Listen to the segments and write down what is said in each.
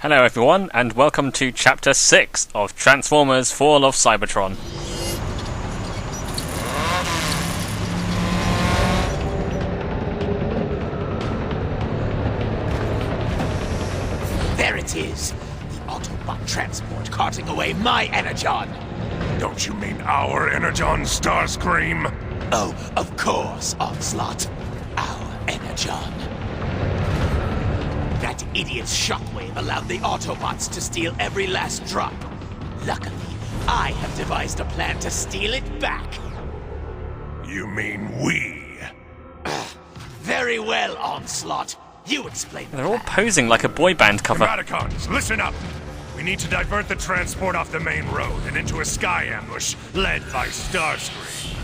Hello everyone, and welcome to Chapter 6 of Transformers Fall of Cybertron. There it is! The Autobot transport carting away my energon! Don't you mean our energon, Starscream? Oh, of course, Onslaught. Our energon. That idiot's shockwave allowed the Autobots to steal every last drop. Luckily, I have devised a plan to steal it back. You mean we? Very well, Onslaught. You explain. They're all posing like a boy band cover. Combaticons, listen up! We need to divert the transport off the main road and into a sky ambush led by Starscream.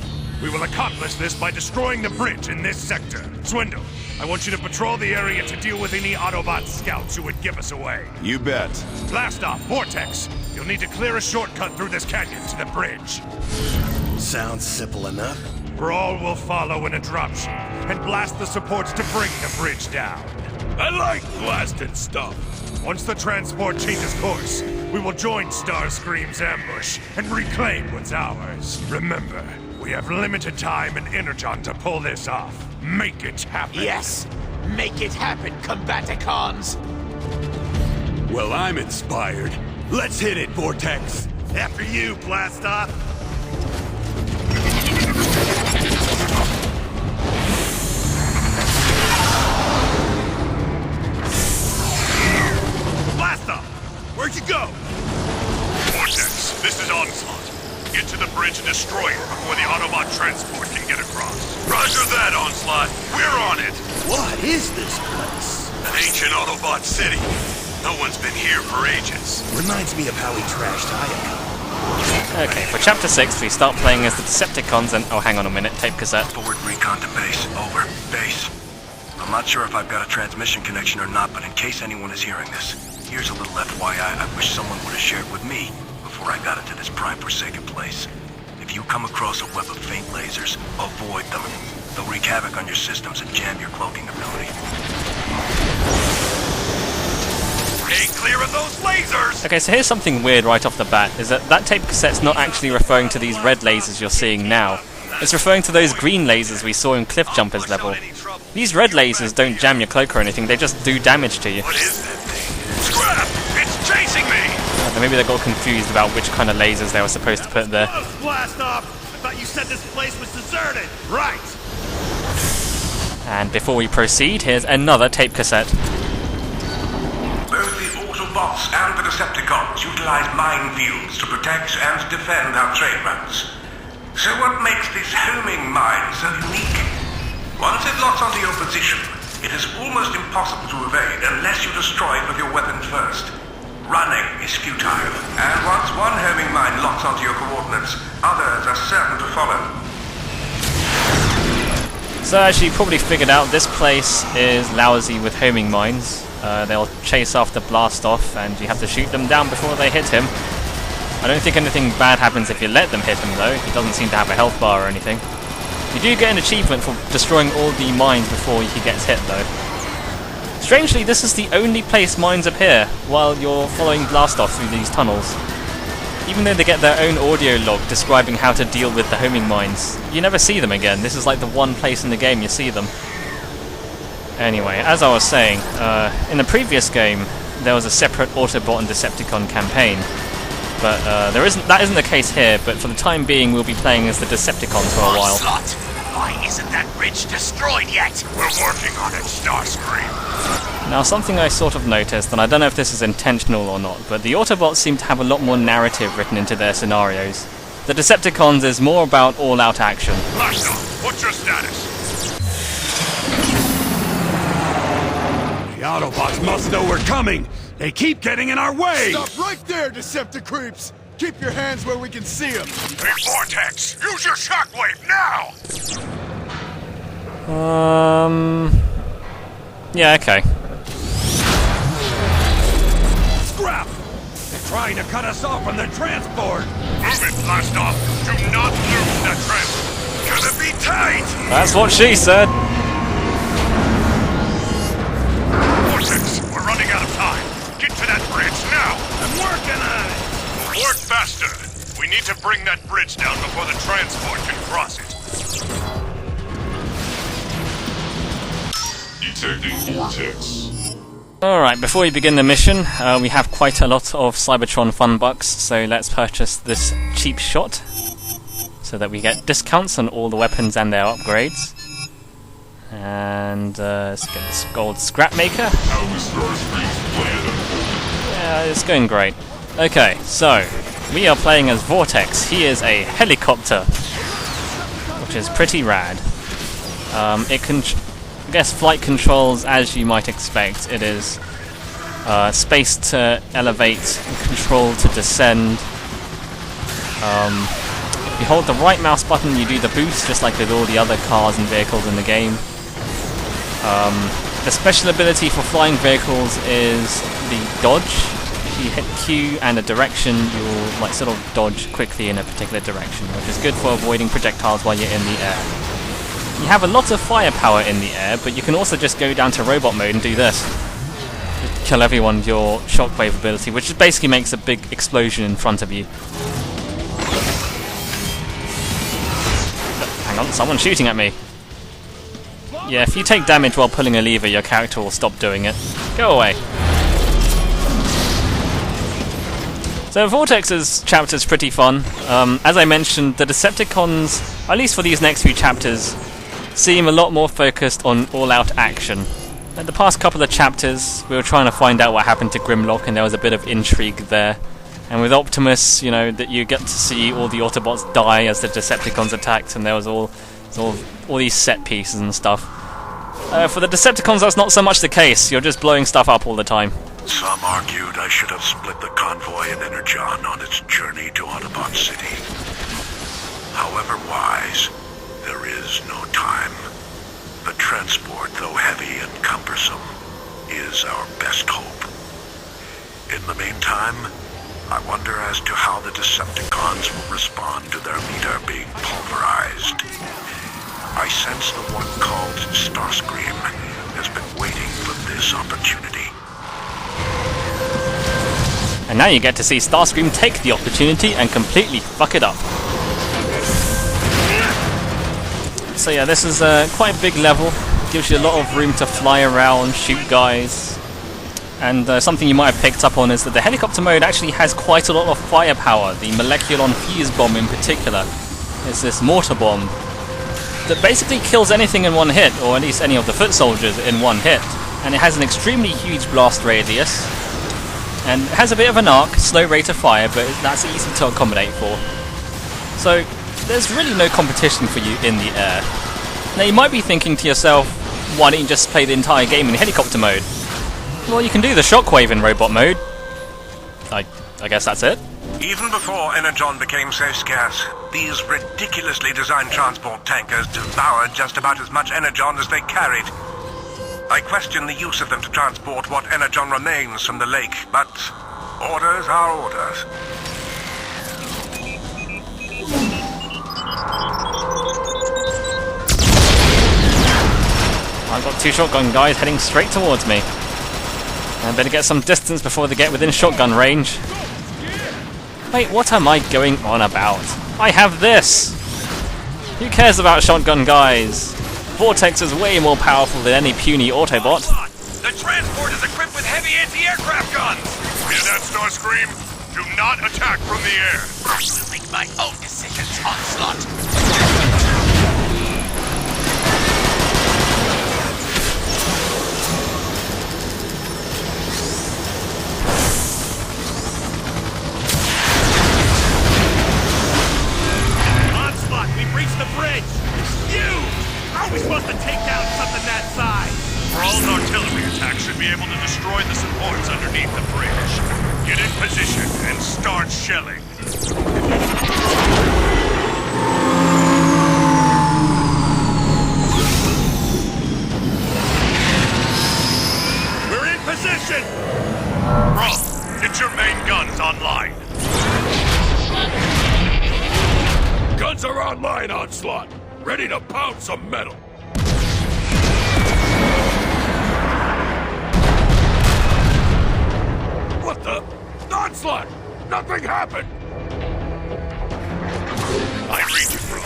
We will accomplish this by destroying the bridge in this sector. Swindle, I want you to patrol the area to deal with any Autobot scouts who would give us away. You bet. Blast off, Vortex! You'll need to clear a shortcut through this canyon to the bridge. Sounds simple enough. Brawl will follow in a dropship and blast the supports to bring the bridge down. I like blasting stuff. Once the transport changes course, we will join Starscream's ambush and reclaim what's ours. Remember, we have limited time and energon to pull this off. Make it happen. Yes! Make it happen, Combaticons! Well, I'm inspired. Let's hit it, Vortex. After you, blast off. Blast off! Where'd you go? Vortex, this is Onslaught. Get to the bridge and destroy it before the Autobot transport can get across. Roger that, Onslaught. We're on it. What is this place? An ancient Autobot city. No one's been here for ages. Reminds me of how we trashed Iacon. Okay, for Chapter 6 we start playing as the Decepticons and... oh, hang on a minute, tape cassette. Forward recon to base. Over. Base. I'm not sure if I've got a transmission connection or not, but in case anyone is hearing this, here's a little FYI I wish someone would have shared with me before I got into this prime forsaken place. If you come across a web of faint lasers, avoid them. They'll wreak havoc on your systems and jam your cloaking ability. Stay clear of those lasers! Okay, so here's something weird right off the bat, is that tape cassette's not actually referring to these red lasers you're seeing now. It's referring to those green lasers we saw in Cliff Jumper's level. These red lasers don't jam your cloak or anything, they just do damage to you. What is that thing? Scrap! It's chasing me! Maybe they got confused about which kind of lasers they were supposed to put there. Blast off! I thought you said this place was deserted! Right! And before we proceed, here's another tape cassette. Both the Autobots and the Decepticons utilize minefields to protect and defend our trade routes. So what makes this homing mine so unique? Once it locks onto your position, it is almost impossible to evade unless you destroy it with your weapon first. Running is futile, and once one homing mine locks onto your coordinates, others are certain to follow. So as you probably figured out, this place is lousy with homing mines. They'll chase after Blast Off, and you have to shoot them down before they hit him. I don't think anything bad happens if you let them hit him though. He doesn't seem to have a health bar or anything. You do get an achievement for destroying all the mines before he gets hit though. Strangely, this is the only place mines appear while you're following Blast Off through these tunnels. Even though they get their own audio log describing how to deal with the homing mines, you never see them again. This is like the one place in the game you see them. Anyway, as I was saying, in the previous game there was a separate Autobot and Decepticon campaign, but that isn't the case here. But for the time being, we'll be playing as the Decepticons for a while. Onslaught! Why isn't that bridge destroyed yet? We're working on it, Starscream. Now, something I sort of noticed, and I don't know if this is intentional or not, but the Autobots seem to have a lot more narrative written into their scenarios. The Decepticons is more about all-out action. Blast off! What's your status? The Autobots must know we're coming. They keep getting in our way. Stop right there, Decepticreeps! Keep your hands where we can see them. Hey, Vortex! Use your shockwave now! Yeah, okay. Scrap! They're trying to cut us off from the transport. Move it, Blast off! Do not lose that transport! Gonna be tight! That's what she said. Vortex, we're running out of time. Get to to that bridge now! I'm working on it! Work faster! We need to bring that bridge down before the transport can cross it. Detecting Vortex. Alright, before we begin the mission, we have quite a lot of Cybertron fun bucks, so let's purchase this cheap shot so that we get discounts on all the weapons and their upgrades. And let's get this gold scrap maker. Yeah, it's going great. Okay, so we are playing as Vortex. He is a helicopter, which is pretty rad. It can, I guess, flight controls as you might expect. It is space to elevate, control to descend. If you hold the right mouse button, you do the boost, just like with all the other cars and vehicles in the game. The special ability for flying vehicles is the dodge. If you hit Q and a direction, you'll like sort of dodge quickly in a particular direction, which is good for avoiding projectiles while you're in the air. You have a lot of firepower in the air, but you can also just go down to robot mode and do this. Kill everyone with your shockwave ability, which just basically makes a big explosion in front of you. Hang on, someone's shooting at me. Yeah, if you take damage while pulling a lever, your character will stop doing it. Go away. So Vortex's chapter's pretty fun. As I mentioned, the Decepticons, at least for these next few chapters, seem a lot more focused on all-out action. In the past couple of chapters, we were trying to find out what happened to Grimlock, and there was a bit of intrigue there. And with Optimus, you know, that you get to see all the Autobots die as the Decepticons attacked, and there was all these set pieces and stuff. For the Decepticons, that's not so much the case. You're just blowing stuff up all the time. Some argued I should have split the convoy in energon on its journey to Autobot City. However wise, there is no time. The transport, though heavy and cumbersome, is our best hope. In the meantime, I wonder as to how the Decepticons will respond to their leader being pulverized. I sense the one called Starscream has been waiting for this opportunity. And now you get to see Starscream take the opportunity and completely fuck it up. So yeah, this is quite a big level. Gives you a lot of room to fly around, shoot guys. And something you might have picked up on is that the helicopter mode actually has quite a lot of firepower. The Moleculon Fuse Bomb in particular is this mortar bomb that basically kills anything in one hit, or at least any of the foot soldiers in one hit. And it has an extremely huge blast radius. And it has a bit of an arc, slow rate of fire, but that's easy to accommodate for. So there's really no competition for you in the air. Now you might be thinking to yourself, why don't you just play the entire game in helicopter mode? Well, you can do the shockwave in robot mode. I guess that's it. Even before energon became so scarce, these ridiculously designed transport tankers devoured just about as much energon as they carried. I question the use of them to transport what energon remains from the lake, but orders are orders. I've got two shotgun guys heading straight towards me. I better get some distance before they get within shotgun range. Wait, what am I going on about? I have this! Who cares about shotgun guys? Vortex is way more powerful than any puny Autobot. The transport is equipped with heavy anti-aircraft guns! Hear that, Starscream? Do not attack from the air! I will make my own decisions, Onslaught! Onslaught, we've reached the bridge! It's huge! How are we supposed to take down something that size? Thrall's artillery attack should be able to destroy the supports underneath the bridge. Get in position and start shelling. We're in position! Thrall, get your main guns online. Guns are online, Onslaught! Ready to pound some metal! slug! Nothing happened! I read you, bro.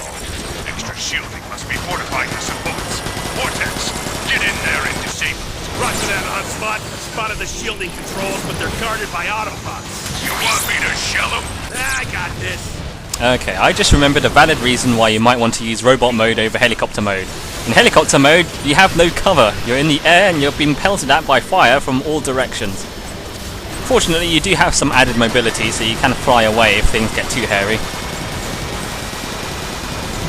Extra shielding must be fortifying the supports. Vortex, get in there and disable it. Roger that, Onslaught. I spotted the shielding controls, but they're guarded by Autobots. You want me to shell them? I got this. Okay, I just remembered a valid reason why you might want to use robot mode over helicopter mode. In helicopter mode, you have no cover. You're in the air and you're being pelted at by fire from all directions. Fortunately, you do have some added mobility, so you can fly away if things get too hairy.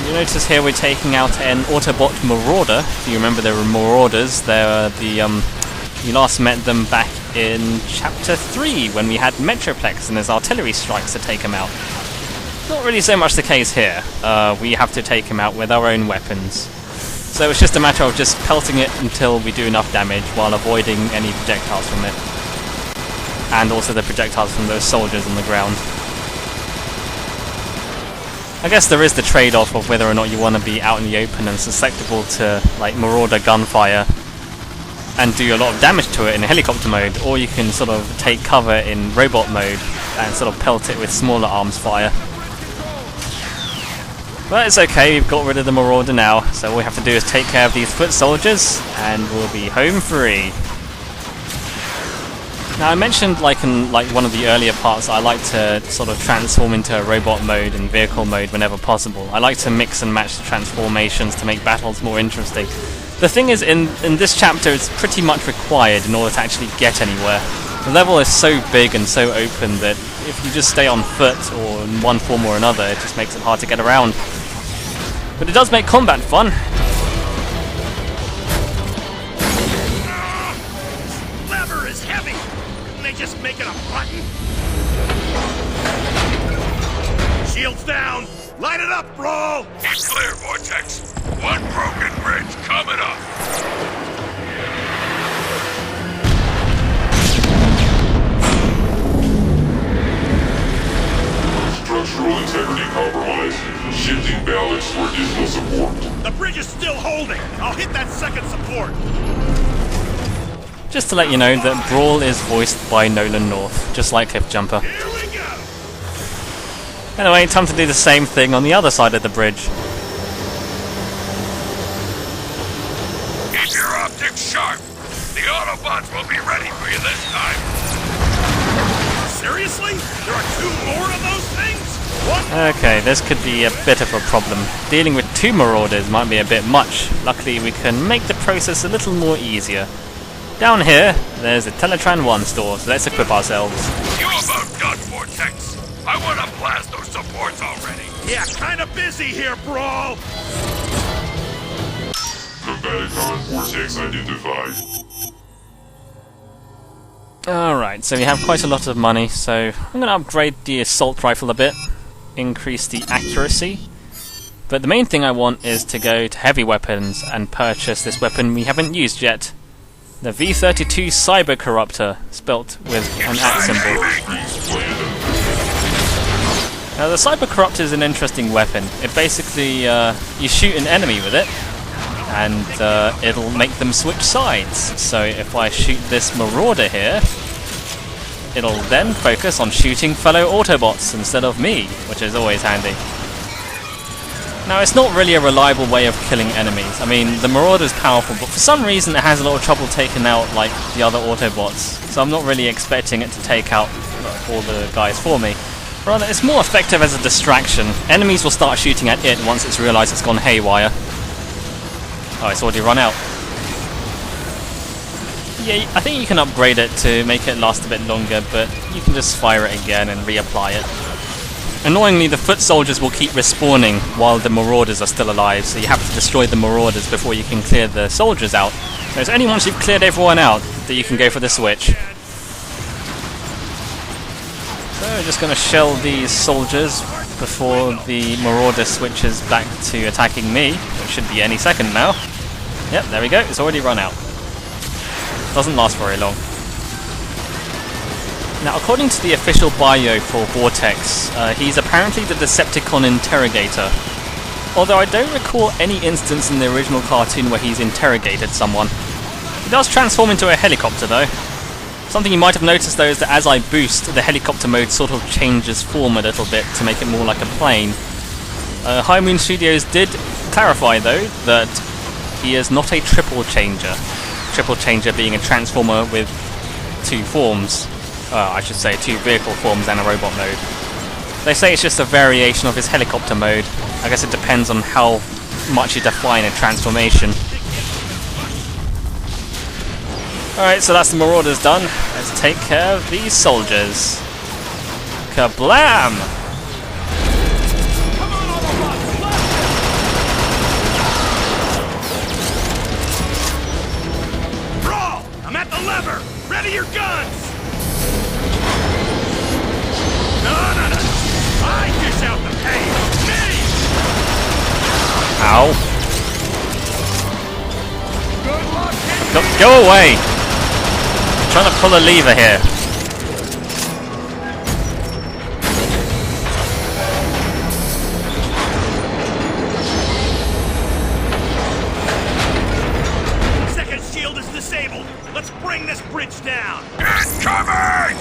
You notice here we're taking out an Autobot Marauder. If you remember, there were Marauders. They're you last met them back in Chapter 3 when we had Metroplex and there's artillery strikes to take them out. Not really so much the case here. We have to take him out with our own weapons. So it's just a matter of just pelting it until we do enough damage while avoiding any projectiles from it. And also the projectiles from those soldiers on the ground. I guess there is the trade-off of whether or not you want to be out in the open and susceptible to like Marauder gunfire and do a lot of damage to it in helicopter mode, or you can sort of take cover in robot mode and sort of pelt it with smaller arms fire. But it's okay, we've got rid of the Marauder now, so all we have to do is take care of these foot soldiers and we'll be home free. Now I mentioned like in one of the earlier parts, I like to sort of transform into a robot mode and vehicle mode whenever possible. I like to mix and match the transformations to make battles more interesting. The thing is, in this chapter it's pretty much required in order to actually get anywhere. The level is so big and so open that if you just stay on foot or in one form or another, it just makes it hard to get around. But it does make combat fun. Lever is heavy. Couldn't they just make it a button? Shields down. Light it up, bro. It's clear, Vortex. One broken bridge coming up. Structural integrity compromised. Shifting balance for additional support. The bridge is still holding. I'll hit that second support. Just to let you know that Brawl is voiced by Nolan North, just like Cliffjumper. Here we go. Anyway, time to do the same thing on the other side of the bridge. Keep your optics sharp. The Autobots will be ready for you this time. Seriously? There are 2 more of those things? What? Okay, this could be a bit of a problem. Dealing with 2 Marauders might be a bit much. Luckily, we can make the process a little more easier. Down here, there's a Teletran 1 store, so let's equip ourselves. You about done, Vortex. I want to blast those supports already. Yeah, kinda busy here, Brawl. Combaticon Vortex identified. Alright, so we have quite a lot of money, so I'm going to upgrade the assault rifle a bit, increase the accuracy. But the main thing I want is to go to heavy weapons and purchase this weapon we haven't used yet. The V32 Cybercorruptor, spelt with an @ symbol. Now the Cybercorruptor is an interesting weapon. It basically, you shoot an enemy with it, and it'll make them switch sides. So if I shoot this Marauder here, it'll then focus on shooting fellow Autobots instead of me, which is always handy. Now it's not really a reliable way of killing enemies. I mean, the Marauder's powerful, but for some reason it has a lot of trouble taking out like the other Autobots. So I'm not really expecting it to take out all the guys for me. Rather, it's more effective as a distraction. Enemies will start shooting at it once it's realised it's gone haywire. Oh, it's already run out. Yeah, I think you can upgrade it to make it last a bit longer, but you can just fire it again and reapply it. Annoyingly, the foot soldiers will keep respawning while the Marauders are still alive, so you have to destroy the Marauders before you can clear the soldiers out. So it's only once you've cleared everyone out that you can go for the switch. So we're just going to shell these soldiers before the Marauder switches back to attacking me, which should be any second now. Yep, there we go, it's already run out. Doesn't last very long. Now, according to the official bio for Vortex, he's apparently the Decepticon interrogator. Although I don't recall any instance in the original cartoon where he's interrogated someone. He does transform into a helicopter though. Something you might have noticed though is that as I boost, the helicopter mode sort of changes form a little bit to make it more like a plane. High Moon Studios did clarify though that he is not a triple changer. Triple changer being a transformer with two forms. I should say two vehicle forms and a robot mode. They say it's just a variation of his helicopter mode. I guess it depends on how much you define a transformation. Alright, so that's the Marauders done. Let's take care of these soldiers. Kablam! Brawl! I'm at the lever! Ready your guns! No. I dish out the pain! Me! Ow. Go away! I'm trying to pull a lever here. Second shield is disabled. Let's bring this bridge down. Incoming!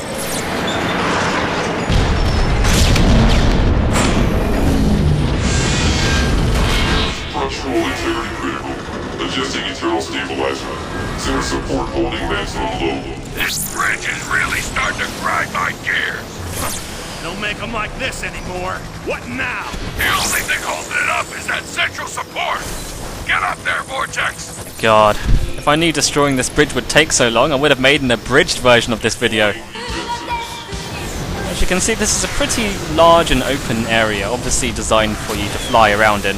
Structural integrity critical. Adjusting internal stabilizer. Center support holding maximum load. This bridge is really starting to grind my gears. Don't make them like this anymore. What now? The only thing holding it up is that central support. Get up there, Vortex. God, if I knew destroying this bridge would take so long, I would have made an abridged version of this video. As you can see, this is a pretty large and open area, obviously designed for you to fly around in.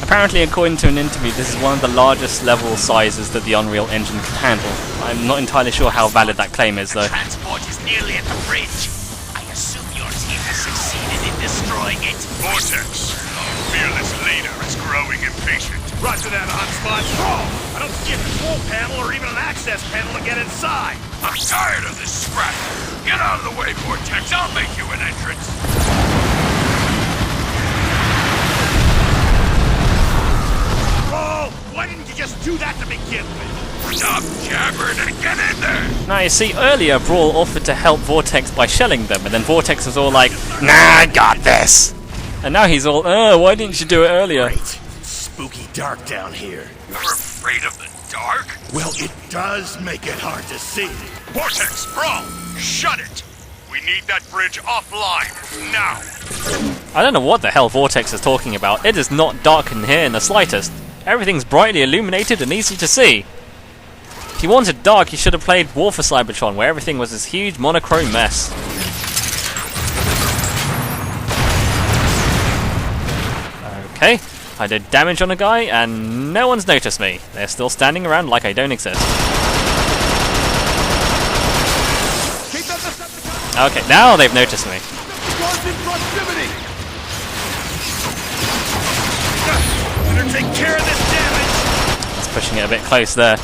Apparently, according to an interview, this is one of the largest level sizes that the Unreal Engine can handle. I'm not entirely sure how valid that claim is, though. Transport is nearly at the bridge. I assume your team has succeeded in destroying it. Vortex, our fearless leader is growing impatient. Roger that, hotspot. I don't see a control panel or even an access panel to get inside. I'm tired of this scrap. Get out of the way, Vortex. I'll make you an entrance. Why didn't you just do that to begin with? Stop jabbering and get in there! Now, you see, earlier Brawl offered to help Vortex by shelling them, and then Vortex was all like, "Nah, I got this!" And now he's all, why didn't you do it earlier? Great. Spooky dark down here. You're afraid of the dark? Well, it does make it hard to see. Vortex, Brawl, shut it! We need that bridge offline, now! I don't know what the hell Vortex is talking about. It is not dark in here in the slightest. Everything's brightly illuminated and easy to see. If you wanted dark, you should have played War for Cybertron, where everything was this huge monochrome mess. Okay, I did damage on a guy and no one's noticed me. They're still standing around like I don't exist. Okay, now they've noticed me. Better take care of this damage. It's pushing it a bit close there.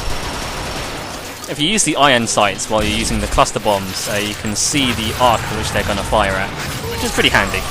If you use the iron sights while you're using the cluster bombs, you can see the arc which they're going to fire at, which is pretty handy.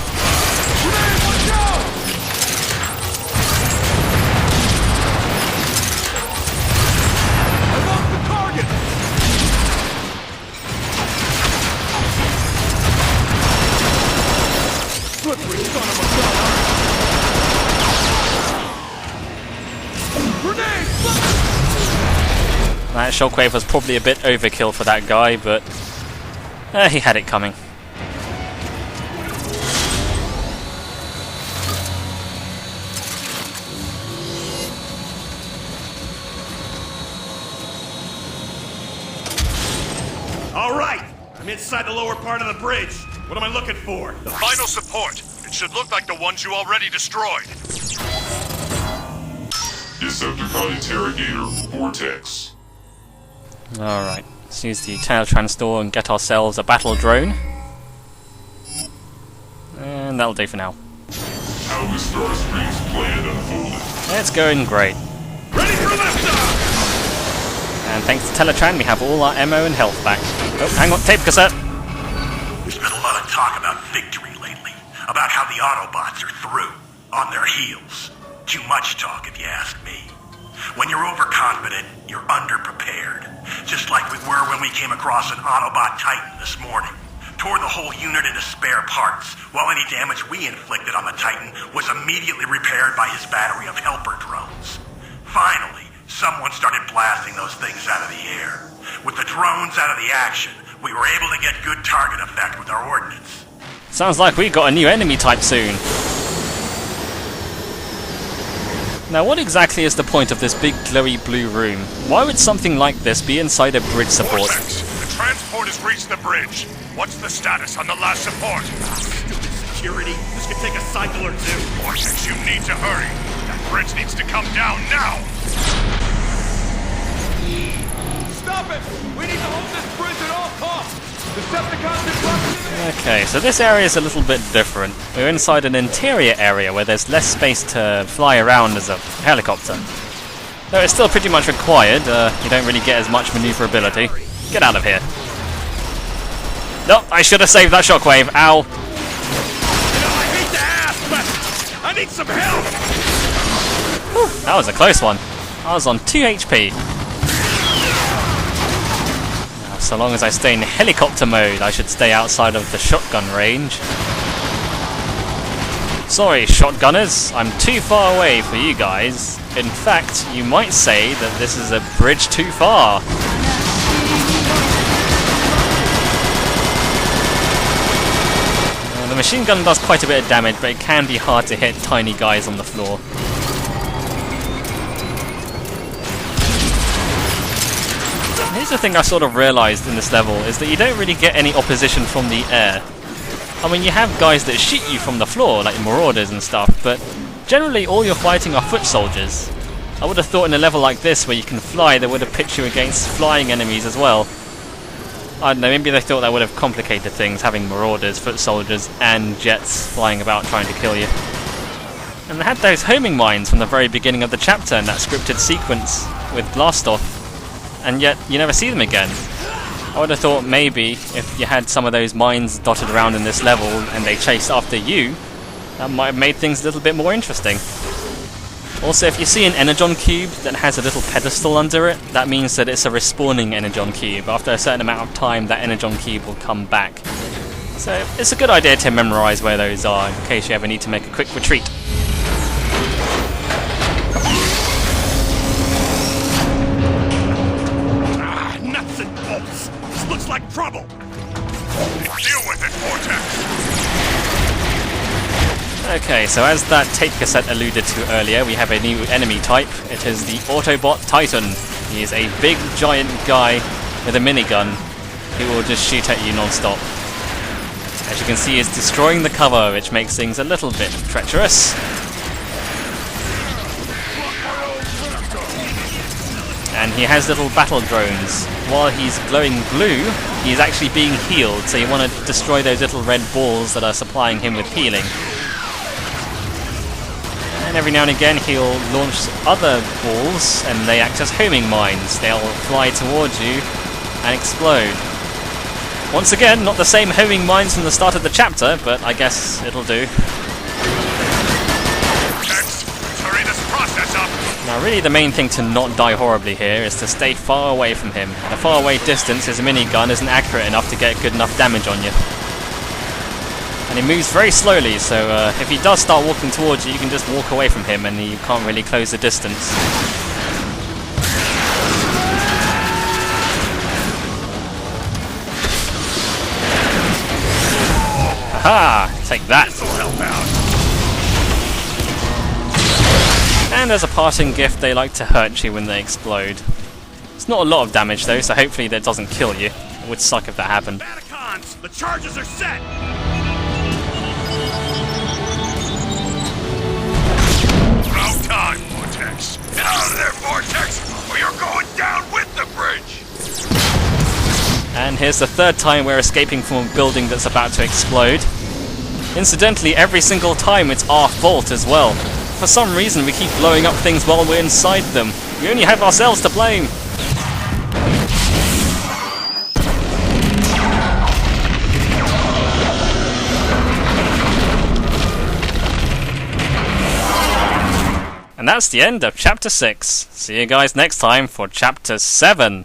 That shockwave was probably a bit overkill for that guy, but he had it coming. All right, I'm inside the lower part of the bridge. What am I looking for? The final support. It should look like the ones you already destroyed. Decepticon Interrogator Vortex. Alright, let's use the Technotran store and get ourselves a battle drone. And that'll do for now. How the Starscream's plan unfolded. It's going great. Ready for liftoff! And thanks to Teletran, we have all our ammo and health back. Oh, hang on, tape cassette! There's been a lot of talk about victory lately. About how the Autobots are through, on their heels. Too much talk, if you ask me. When you're overconfident, you're underprepared. Just like we were when we came across an Autobot Titan this morning. Tore the whole unit into spare parts, while any damage we inflicted on the Titan was immediately repaired by his battery of helper drones. Finally, someone started blasting those things out of the air. With the drones out of the action, we were able to get good target effect with our ordnance. Sounds like we got a new enemy type soon. Now, what exactly is the point of this big glowy blue room? Why would something like this be inside a bridge support? Vortex, the transport has reached the bridge. What's the status on the last support? Stupid security. This could take a cycle or two. Vortex, you need to hurry. That bridge needs to come down now. Stop it! We need to hold this bridge at all costs! Decepticons in proximity! Okay, so this area is a little bit different. We're inside an interior area where there's less space to fly around as a helicopter. Though it's still pretty much required, you don't really get as much maneuverability. Get out of here. Nope, I should have saved that shockwave. Ow. You know, I hate to ask, but I need some help! Whew, that was a close one. I was on 2 HP. Now, so long as I stay in helicopter mode, I should stay outside of the shotgun range. Sorry, shotgunners, I'm too far away for you guys. In fact, you might say that this is a bridge too far. The machine gun does quite a bit of damage, but it can be hard to hit tiny guys on the floor. Here's the thing I sort of realised in this level, is that you don't really get any opposition from the air. I mean, you have guys that shoot you from the floor, like marauders and stuff, but generally all you're fighting are foot soldiers. I would have thought in a level like this where you can fly, they would have picked you against flying enemies as well. I don't know, maybe they thought that would have complicated things, having marauders, foot soldiers, and jets flying about trying to kill you. And they had those homing mines from the very beginning of the chapter in that scripted sequence with Blastoff, and yet you never see them again. I would have thought maybe if you had some of those mines dotted around in this level and they chased after you, that might have made things a little bit more interesting. Also, if you see an energon cube that has a little pedestal under it, that means that it's a respawning energon cube. After a certain amount of time, that energon cube will come back. So it's a good idea to memorize where those are in case you ever need to make a quick retreat. Ah, nuts and bolts! This looks like trouble! Deal with it, Vortex. Okay, so as that tape cassette alluded to earlier, we have a new enemy type. It is the Autobot Titan. He is a big, giant guy with a minigun who will just shoot at you non-stop. As you can see, he's destroying the cover, which makes things a little bit treacherous. And he has little battle drones. While he's glowing blue, he's actually being healed, so you want to destroy those little red balls that are supplying him with healing. And every now and again he'll launch other balls, and they act as homing mines. They'll fly towards you and explode. Once again, not the same homing mines from the start of the chapter, but I guess it'll do. Vortex, hurry this process up. Now really the main thing to not die horribly here is to stay far away from him. At a far away distance, his minigun isn't accurate enough to get good enough damage on you. And he moves very slowly, so if he does start walking towards you, you can just walk away from him and you can't really close the distance. Aha! Take that! And as a parting gift, they like to hurt you when they explode. It's not a lot of damage though, so hopefully that doesn't kill you. It would suck if that happened. Combaticons! The charges are set! About time, Vortex. Get out of there, Vortex, or you're going down with the bridge! And here's the third time we're escaping from a building that's about to explode. Incidentally, every single time it's our fault as well. For some reason we keep blowing up things while we're inside them. We only have ourselves to blame. And that's the end of Chapter 6. See you guys next time for Chapter 7.